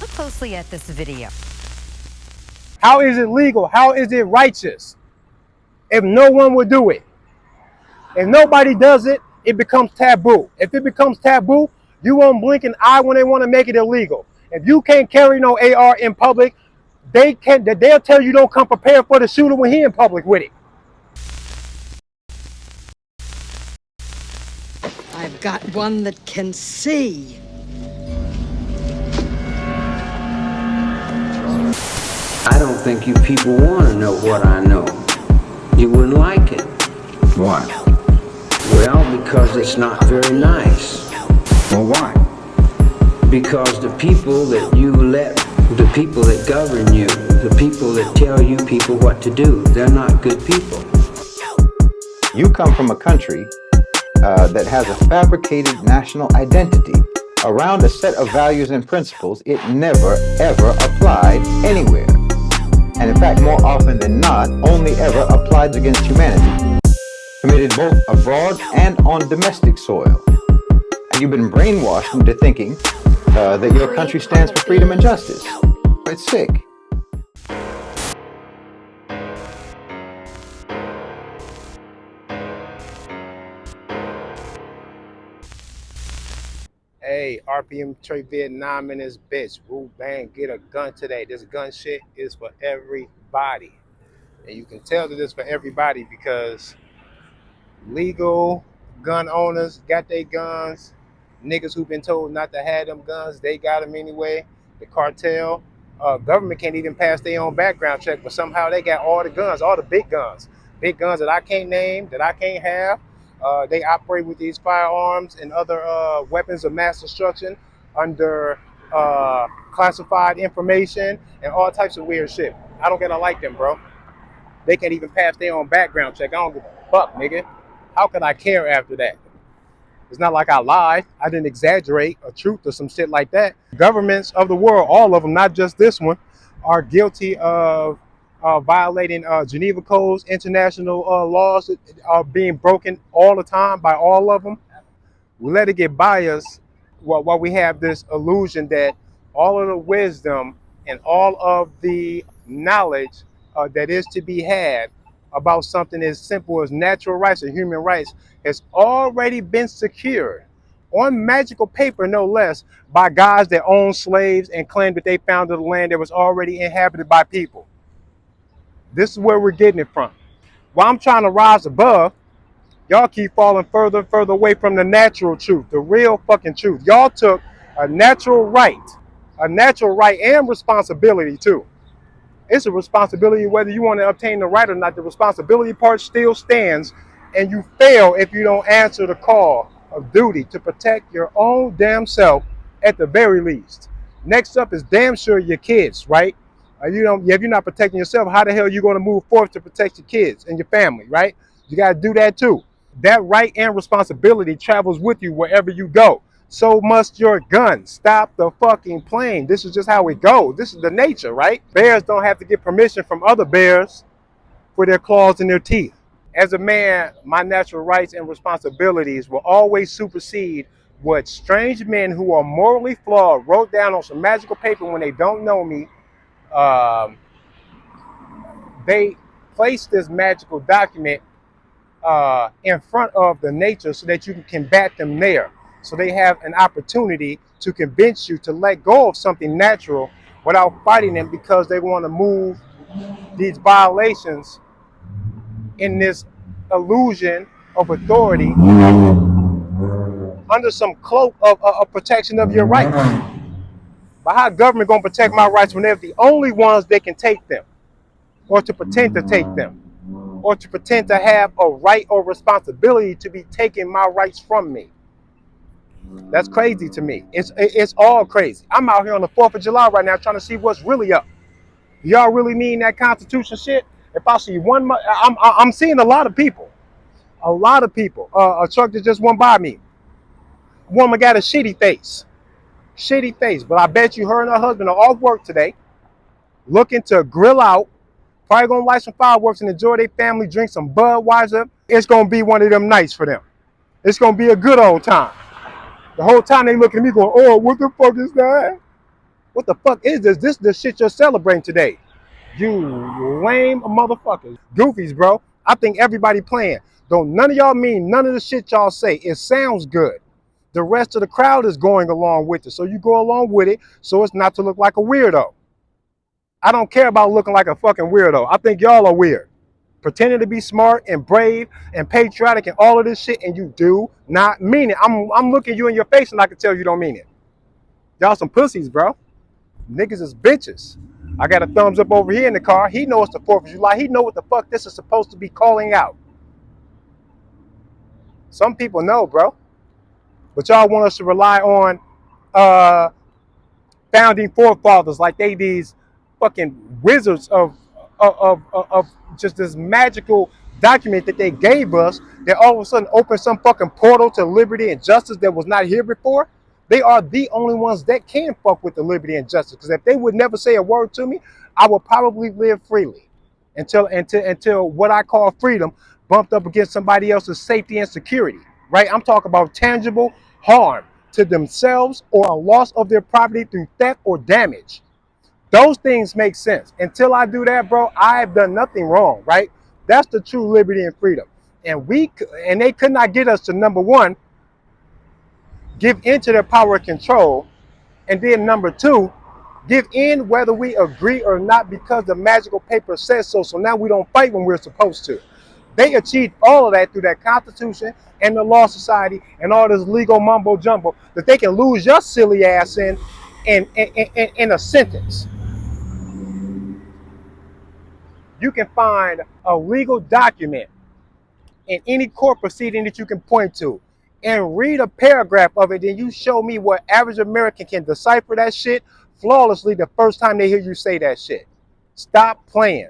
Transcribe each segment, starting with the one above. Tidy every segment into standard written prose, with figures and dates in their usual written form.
Look closely at this video. How is it legal? How is it righteous if no one would do it? If nobody does it, it becomes taboo. If it becomes taboo, you won't blink an eye when they want to make it illegal. If you can't carry no AR in public, they'll tell you don't come prepared for the shooter when he in public with it. I've got one that can see. I don't think you people want to know what I know. You wouldn't like it. Why? Well, because it's not very nice. Well, why? Because the people that the people that govern you, the people that tell you people what to do, they're not good people. You come from a country that has a fabricated national identity around a set of values and principles it never, ever applied anywhere. And in fact, more often than not, only ever applied against humanity, committed both abroad and on domestic soil. And you've been brainwashed into thinking that your country stands for freedom and justice. It's sick. Hey, RPM Trade Vietnam in this bitch. Rule bang, get a gun today. This gun shit is for everybody. And you can tell that it's for everybody because legal gun owners got their guns. Niggas who've been told not to have them guns, they got them anyway. The cartel, government can't even pass their own background check, but somehow they got all the guns, all the big guns that I can't name, that I can't have. They operate with these firearms and other weapons of mass destruction under classified information and all types of weird shit. I don't gotta like them, bro. They can't even pass their own background check. I don't give a fuck, nigga. How could I care after that? It's not like I lied. I didn't exaggerate a truth or some shit like that. Governments of the world, all of them, not just this one, are guilty of violating Geneva codes, international laws are being broken all the time by all of them. We let it get by us while we have this illusion that all of the wisdom and all of the knowledge that is to be had about something as simple as natural rights and human rights has already been secured on magical paper, no less, by guys that own slaves and claim that they founded a land that was already inhabited by people. This is where we're getting it from. While I'm trying to rise above, y'all keep falling further and further away from the natural truth, the real fucking truth. Y'all took a natural right and responsibility too. It's a responsibility whether you want to obtain the right or not. The responsibility part still stands, and you fail if you don't answer the call of duty to protect your own damn self at the very least. Next up is damn sure your kids, right? If you're not protecting yourself, how the hell are you going to move forth to protect your kids and your family, right? You got to do that too. That right and responsibility travels with you wherever you go. So must your gun. Stop the fucking plane. This is just how it goes. This is the nature, right? Bears don't have to get permission from other bears for their claws and their teeth. As a man, my natural rights and responsibilities will always supersede what strange men who are morally flawed wrote down on some magical paper when they don't know me. They place this magical document in front of the nature so that you can combat them there. So they have an opportunity to convince you to let go of something natural without fighting them because they want to move these violations in this illusion of authority under some cloak of protection of your rights. But how government gonna protect my rights when they're the only ones that can take them, or to pretend to take them, or to pretend to have a right or responsibility to be taking my rights from me? That's crazy to me. It's all crazy. I'm out here on the 4th of July right now trying to see what's really up. Y'all really mean that Constitution shit? If I see I'm seeing a lot of people. A lot of people. A truck that just went by me. Woman got a shitty face. Shitty face. But I bet you her and her husband are off work today, looking to grill out, probably gonna light some fireworks and enjoy their family, drink some Budweiser. It's gonna be one of them nights for them. It's gonna be a good old time. The whole time they look at me going, oh, what the fuck is that? What the fuck is this? This is the shit you're celebrating today. You lame motherfuckers. Goofies, bro. I think everybody playing. Don't none of y'all mean none of the shit y'all say. It sounds good. The rest of the crowd is going along with it. So you go along with it so it's not to look like a weirdo. I don't care about looking like a fucking weirdo. I think y'all are weird. Pretending to be smart and brave and patriotic and all of this shit, and you do not mean it. I'm looking you in your face and I can tell you don't mean it. Y'all some pussies, bro. Niggas is bitches. I got a thumbs up over here in the car. He knows the 4th of July. He know what the fuck this is supposed to be calling out. Some people know, bro. But y'all want us to rely on founding forefathers like they these fucking wizards of just this magical document that they gave us that all of a sudden opened some fucking portal to liberty and justice that was not here before. They are the only ones that can fuck with the liberty and justice. Because if they would never say a word to me, I would probably live freely until what I call freedom bumped up against somebody else's safety and security. Right? I'm talking about tangible harm to themselves or a loss of their property through theft or damage. Those things make sense. Until I do that, bro, I've done nothing wrong, right? That's the true liberty and freedom. And they could not get us to, number one, give into their power and control, and then number two, give in whether we agree or not because the magical paper says so. So now we don't fight when we're supposed to. They achieved all of that through that Constitution and the Law Society and all this legal mumbo jumbo that they can lose your silly ass in a sentence. You can find a legal document in any court proceeding that you can point to and read a paragraph of it, then you show me what average American can decipher that shit flawlessly the first time they hear you say that shit. Stop playing.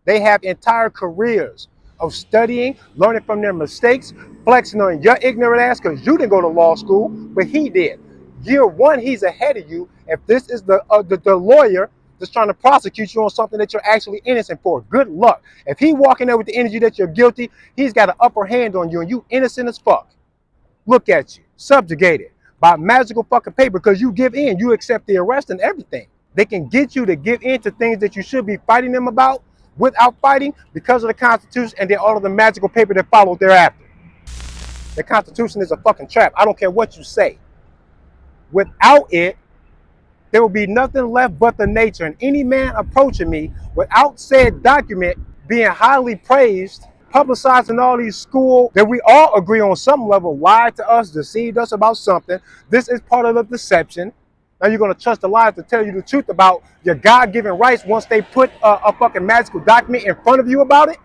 They have entire careers of studying, learning from their mistakes, flexing on your ignorant ass because you didn't go to law school, but he did. Year one, he's ahead of you. If this is the lawyer that's trying to prosecute you on something that you're actually innocent for, good luck. If he walking there with the energy that you're guilty, he's got an upper hand on you and you innocent as fuck. Look at you, subjugated by magical fucking paper because you give in, you accept the arrest and everything. They can get you to give in to things that you should be fighting them about without fighting because of the Constitution and then all of the magical paper that followed thereafter. The Constitution is a fucking trap. I don't care what you say. Without it, there will be nothing left but the nature. And any man approaching me without said document being highly praised, publicized in all these schools that we all agree on some level lied to us, deceived us about something. This is part of the deception. Now you're going to trust the lies to tell you the truth about your God-given rights once they put a fucking magical document in front of you about it?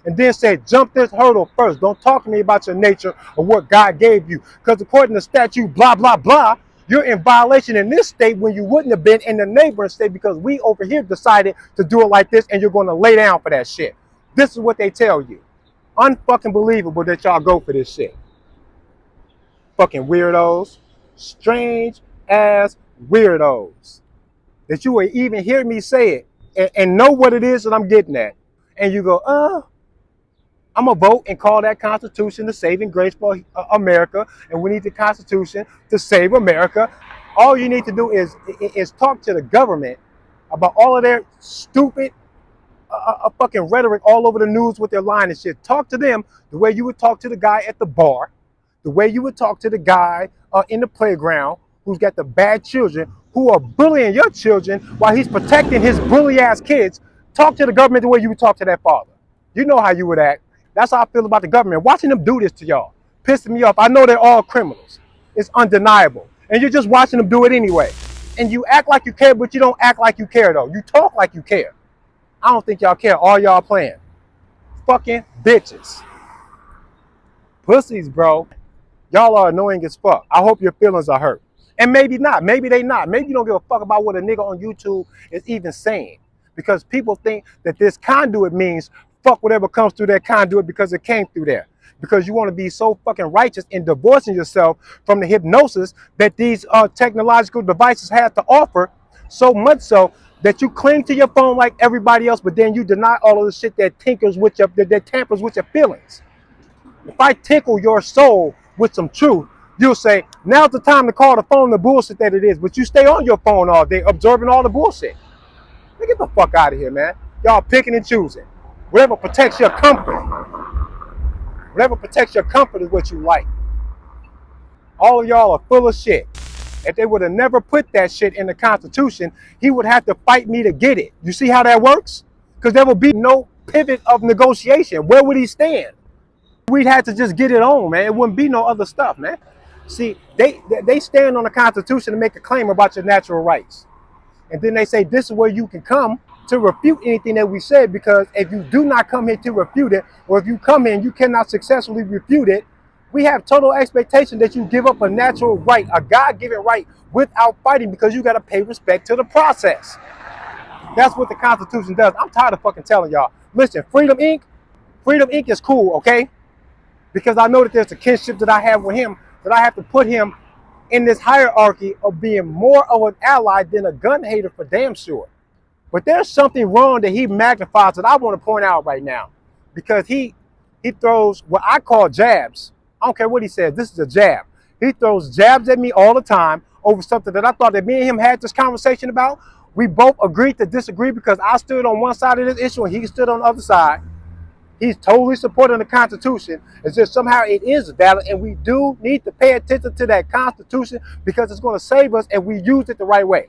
And then say, jump this hurdle first. Don't talk to me about your nature or what God gave you. Because according to statute, blah, blah, blah, you're in violation in this state when you wouldn't have been in the neighboring state because we over here decided to do it like this and you're going to lay down for that shit. This is what they tell you. Unfucking believable that y'all go for this shit. Fucking weirdos. Strange ass weirdos. That you would even hear me say it and know what it is that I'm getting at. And you go, I'm going to vote and call that Constitution the saving grace for America. And we need the Constitution to save America. All you need to do is talk to the government about all of their stupid fucking rhetoric all over the news with their line and shit. Talk to them the way you would talk to the guy at the bar, the way you would talk to the guy in the playground who's got the bad children who are bullying your children while he's protecting his bully ass kids. Talk to the government the way you would talk to that father. You know how you would act. That's how I feel about the government. Watching them do this to y'all, pissing me off. I know they're all criminals. It's undeniable. And you're just watching them do it anyway. And you act like you care, but you don't act like you care, though. You talk like you care. I don't think y'all care. All y'all playing. Fucking bitches. Pussies, bro. Y'all are annoying as fuck. I hope your feelings are hurt. And maybe not. Maybe they not. Maybe you don't give a fuck about what a nigga on YouTube is even saying. Because people think that this conduit means fuck whatever comes through that conduit because it came through there. Because you want to be so fucking righteous in divorcing yourself from the hypnosis that these technological devices have to offer, so much so that you cling to your phone like everybody else, but then you deny all of the shit that tampers with your feelings. If I tickle your soul with some truth, You'll say, now's the time to call the phone the bullshit that it is, but you stay on your phone all day absorbing all the bullshit. Man, get the fuck out of here, man. Y'all picking and choosing. Whatever protects your comfort. Whatever protects your comfort is what you like. All of y'all are full of shit. If they would have never put that shit in the Constitution, he would have to fight me to get it. You see how that works? Because there would be no pivot of negotiation. Where would he stand? We'd have to just get it on, man. It wouldn't be no other stuff, man. See, they stand on the Constitution to make a claim about your natural rights. And then they say this is where you can come to refute anything that we said, because if you do not come here to refute it, or if you come here and you cannot successfully refute it, we have total expectation that you give up a natural right, a God-given right, without fighting, because you got to pay respect to the process. That's what the Constitution does. I'm tired of fucking telling y'all. Listen, Freedom Inc. is cool, okay? Because I know that there's a kinship that I have with him, that I have to put him in this hierarchy of being more of an ally than a gun hater for damn sure. But there's something wrong that he magnifies that I want to point out right now, because he throws what I call jabs. I don't care what he says. This is a jab. He throws jabs at me all the time over something that I thought that me and him had this conversation about. We both agreed to disagree because I stood on one side of this issue and he stood on the other side. He's totally supporting the Constitution. It's just somehow it is valid, and we do need to pay attention to that Constitution because it's going to save us if we use it the right way.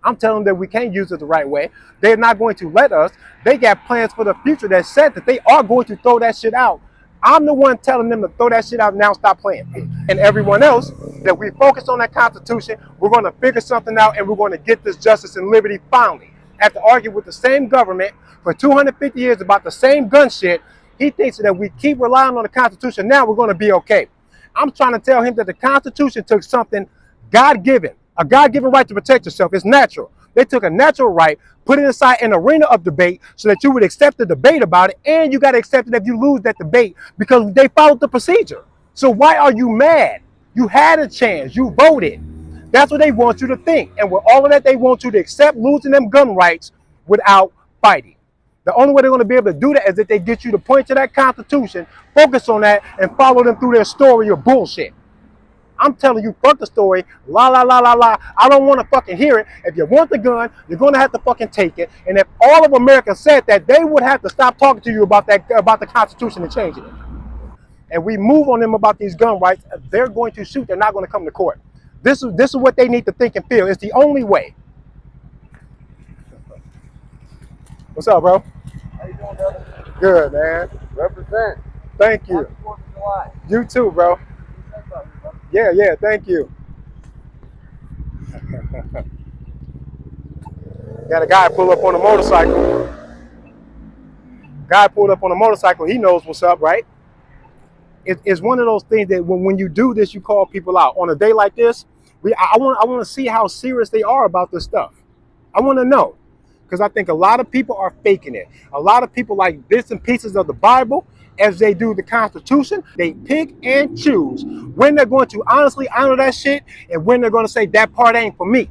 I'm telling them that we can't use it the right way. They're not going to let us. They got plans for the future that said that they are going to throw that shit out. I'm the one telling them to throw that shit out now, stop playing. And everyone else, that we focus on that Constitution, we're going to figure something out, and we're going to get this justice and liberty finally. After arguing with the same government for 250 years about the same gun shit, he thinks that if we keep relying on the Constitution, now we're going to be okay. I'm trying to tell him that the Constitution took something God-given, a God-given right to protect yourself. It's natural. They took a natural right, put it inside an arena of debate so that you would accept the debate about it, and you got to accept it if you lose that debate because they followed the procedure. So why are you mad? You had a chance. You voted. That's what they want you to think. And with all of that, they want you to accept losing them gun rights without fighting. The only way they're going to be able to do that is if they get you to point to that Constitution, focus on that, and follow them through their story of bullshit. I'm telling you, fuck the story, la, la, la, la, la. I don't want to fucking hear it. If you want the gun, you're going to have to fucking take it. And if all of America said that, they would have to stop talking to you about that, about the Constitution and changing it. And we move on them about these gun rights, they're going to shoot. They're not going to come to court. This is what they need to think and feel. It's the only way. What's up, bro? How you doing, brother? Good, man. Represent. Thank you. Happy 4th of July. You too, bro. Yeah, thank you. Got a guy pull up on a motorcycle. Guy pulled up on a motorcycle. He knows what's up, right? It's one of those things that when you do this, you call people out. On a day like this, I want to see how serious they are about this stuff. I want to know, because I think a lot of people are faking it. A lot of people like bits and pieces of the Bible as they do the Constitution. They pick and choose when they're going to honestly honor that shit and when they're going to say that part ain't for me.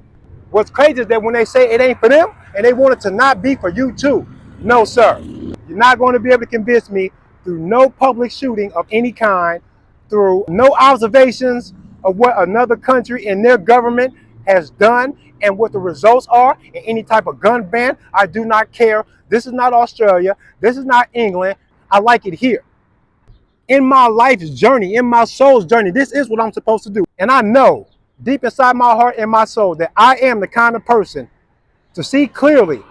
What's crazy is that when they say it ain't for them and they want it to not be for you too. No, sir. You're not going to be able to convince me through no public shooting of any kind, through no observations of what another country and their government has done and what the results are in any type of gun ban. I do not care. This is not Australia. This is not England. I like it here. In my life's journey, in my soul's journey, this is what I'm supposed to do. And I know deep inside my heart and my soul that I am the kind of person to see clearly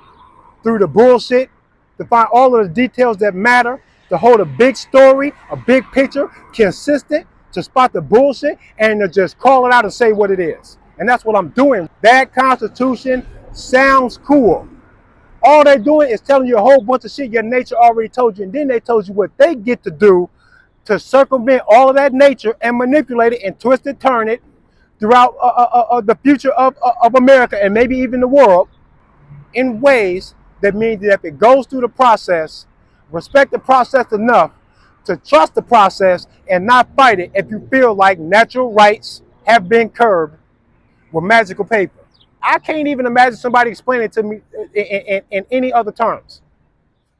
through the bullshit, to find all of the details that matter, to hold a big story, a big picture, consistent, to spot the bullshit and to just call it out and say what it is. And that's what I'm doing. That Constitution sounds cool. All they're doing is telling you a whole bunch of shit your nature already told you, and then they told you what they get to do to circumvent all of that nature and manipulate it and twist it, turn it throughout the future of America and maybe even the world in ways that mean that if it goes through the process, respect the process enough to trust the process and not fight it if you feel like natural rights have been curbed with magical paper. I can't even imagine somebody explaining it to me in any other terms.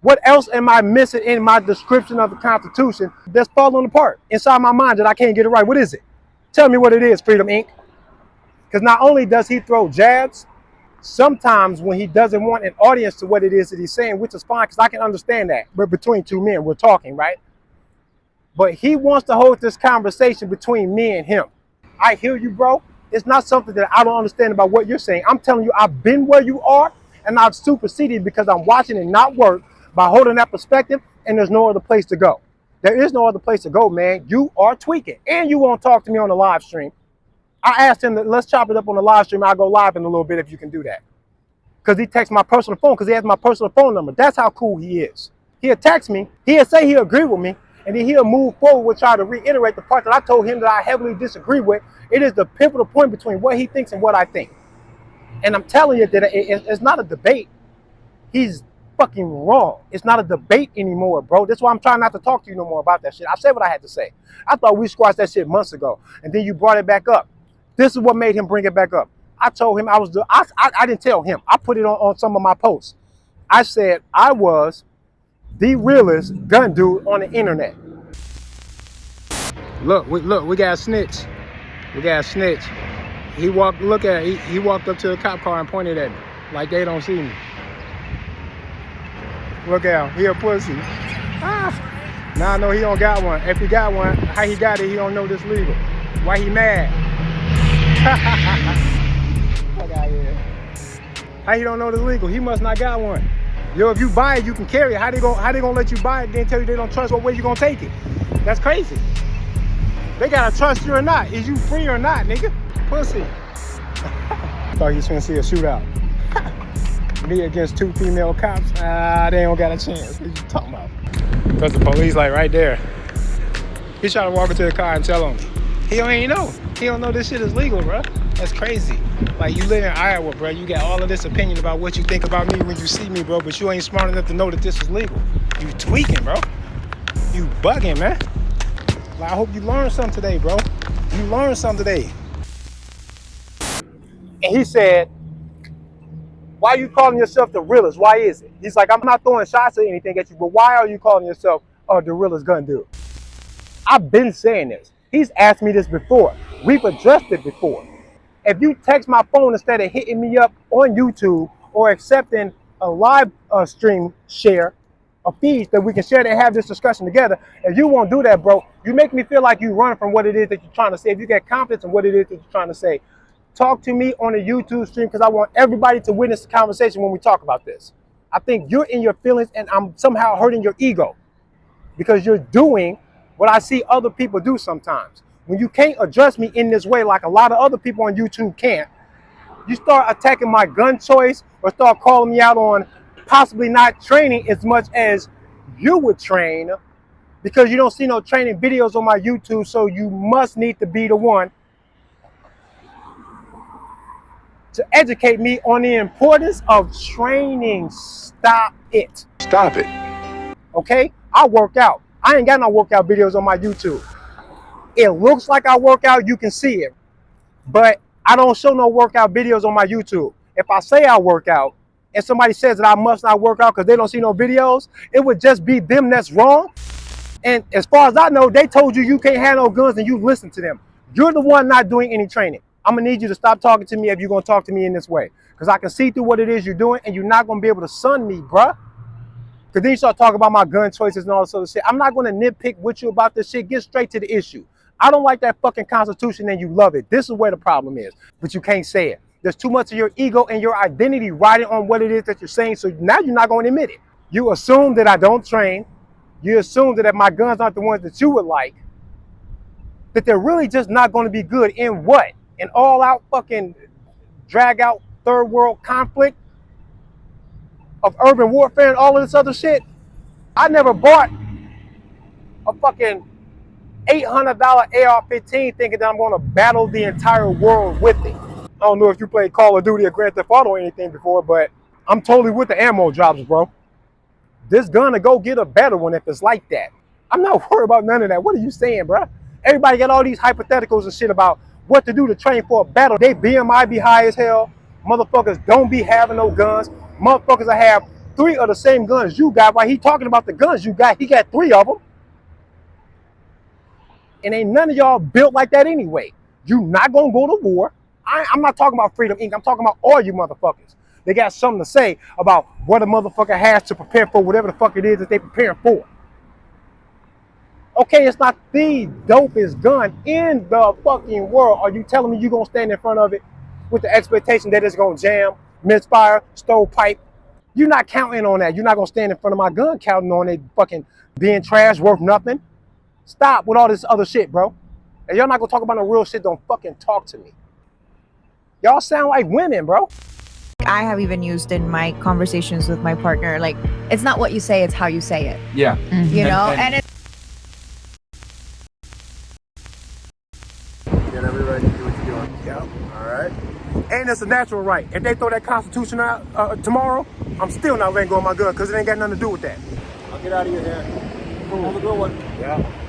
What else am I missing in my description of the Constitution that's falling apart inside my mind that I can't get it right? What is it? Tell me what it is, Freedom Inc. Because not only does he throw jabs, sometimes when he doesn't want an audience to what it is that he's saying, which is fine, because I can understand that. But between two men, we're talking, right? But he wants to hold this conversation between me and him. I hear you, bro. It's not something that I don't understand about what you're saying. I'm telling you, I've been where you are, and I've superseded because I'm watching it not work by holding that perspective, and there's no other place to go. There is no other place to go, man. You are tweaking, and you won't talk to me on the live stream. I asked him that let's chop it up on the live stream. I'll go live in a little bit if you can do that. Because he texts my personal phone, because he has my personal phone number. That's how cool he is. He'll text me, he'll say he'll agree with me, and then he'll move forward with trying to reiterate the part that I told him that I heavily disagree with. It is the pivotal point between what he thinks and what I think. And I'm telling you that it's not a debate. He's fucking wrong. It's not a debate anymore, bro. That's why I'm trying not to talk to you no more about that shit. I said what I had to say. I thought we squashed that shit months ago, and then you brought it back up. This is what made him bring it back up. I told him I didn't tell him. I put it on some of my posts. I said I was the realest gun dude on the internet. Look, we got a snitch. We got a snitch. He walked up to the cop car and pointed at me like they don't see me. Look at him, he a pussy. Now I know he don't got one. If he got one, how he got it, he don't know this legal. Why he mad? Fuck out here. How he don't know this legal? He must not got one. Yo, if you buy it, you can carry it. How they gonna let you buy it, then tell you they don't trust what way you gonna take it? That's crazy. They gotta trust you or not. Is you free or not, nigga? Pussy. Thought you was gonna see a shootout. Me against two female cops, they don't got a chance. What you talking about? Because the police like right there. He tried to walk into the car and tell him. He don't even know. He don't know this shit is legal, bro. That's crazy. Like, you live in Iowa, bro. You got all of this opinion about what you think about me when you see me, bro. But you ain't smart enough to know that this is legal. You tweaking, bro. You bugging, man. Like, I hope you learned something today, bro. You learned something today. And he said, why are you calling yourself the realest? Why is it? He's like, I'm not throwing shots or anything at you, but why are you calling yourself the realest gun dude? I've been saying this. He's asked me this before. We've addressed it before. If you text my phone instead of hitting me up on YouTube or accepting a live stream share, a feed that we can share and have this discussion together, if you won't do that, bro, you make me feel like you run from what it is that you're trying to say. If you get confidence in what it is that you're trying to say, talk to me on a YouTube stream, because I want everybody to witness the conversation when we talk about this. I think you're in your feelings and I'm somehow hurting your ego because you're doing what I see other people do sometimes. When you can't address me in this way like a lot of other people on YouTube can't, you start attacking my gun choice or start calling me out on possibly not training as much as you would train because you don't see no training videos on my YouTube, so you must need to be the one to educate me on the importance of training. Stop it. Stop it. Okay? I work out. I ain't got no workout videos on my YouTube. It looks like I work out, you can see it. But I don't show no workout videos on my YouTube. If I say I work out and somebody says that I must not work out because they don't see no videos, it would just be them that's wrong. And as far as I know, they told you can't have no guns and you listen to them. You're the one not doing any training. I'm going to need you to stop talking to me if you're going to talk to me in this way. Because I can see through what it is you're doing and you're not going to be able to sun me, bruh. Because then you start talking about my gun choices and all this other shit. I'm not going to nitpick with you about this shit. Get straight to the issue. I don't like that fucking Constitution and you love it. This is where the problem is. But you can't say it. There's too much of your ego and your identity riding on what it is that you're saying. So now you're not going to admit it. You assume that I don't train. You assume that if my guns aren't the ones that you would like, that they're really just not going to be good in what? An all-out fucking drag-out third world conflict of urban warfare and all of this other shit? I never bought a fucking $800 AR-15 thinking that I'm going to battle the entire world with it. I don't know if you played Call of Duty or Grand Theft Auto or anything before, but I'm totally with the ammo drops, bro. This gun to go get a better one if it's like that. I'm not worried about none of that. What are you saying, bro? Everybody got all these hypotheticals and shit about what to do to train for a battle. They BMI be high as hell. Motherfuckers don't be having no guns. Motherfuckers that have 3 of the same guns you got. While he talking about the guns you got, he got 3 of them. And ain't none of y'all built like that anyway. You not gonna go to war. I'm not talking about Freedom Inc. I'm talking about all you motherfuckers. They got something to say about what a motherfucker has to prepare for whatever the fuck it is that they preparing for. Okay, it's not the dopest gun in the fucking world. Are you telling me you gonna stand in front of it with the expectation that it's gonna jam, misfire, stovepipe? You're not counting on that. You're not gonna stand in front of my gun counting on it fucking being trash, worth nothing. Stop with all this other shit, bro. And y'all not gonna talk about no real shit, don't fucking talk to me. Y'all sound like women, bro. I have even used in my conversations with my partner, like, it's not what you say, it's how you say it. Yeah. You know? And it's Get everybody to do what you're doing. Yep. All right. And it's a natural right. If they throw that Constitution out tomorrow, I'm still not letting go of my gun because it ain't got nothing to do with that. I'll get out of your hair. Cool. Have a good one. Yeah.